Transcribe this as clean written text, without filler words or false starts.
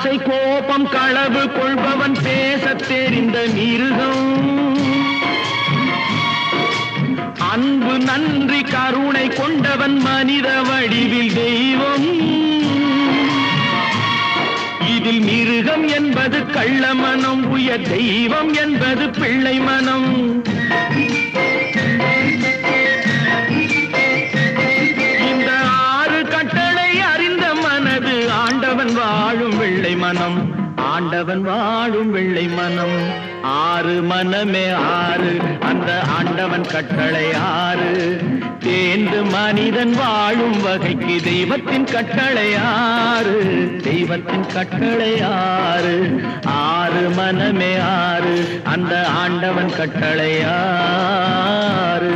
ஆசை கோபம் களவு கொள்பவன் பேசத் தெரிந்த மிருகம். அன்பு நன்றி கருணை கொண்டவன் மனித வடிவில் தெய்வம். இதில் மிருகம் என்பது கள்ள மனம், உயர் தெய்வம் என்பது பிள்ளை மனம். இந்த 6 கட்டளை அறிந்த மனது ஆண்டவன் வாழும் வெள்ளை மனம், ஆண்டவன் வாழும் வெள்ளை மனம். 6 மனமே 6, அந்த ஆண்டவன் கட்டளை 6. தேர்ந்து மனிதன் வாழும் வகைக்கு தெய்வத்தின் கட்டளை 6, தெய்வத்தின் கட்டளை 6. 6 மனமே 6, அந்த ஆண்டவன் கட்டளை 6.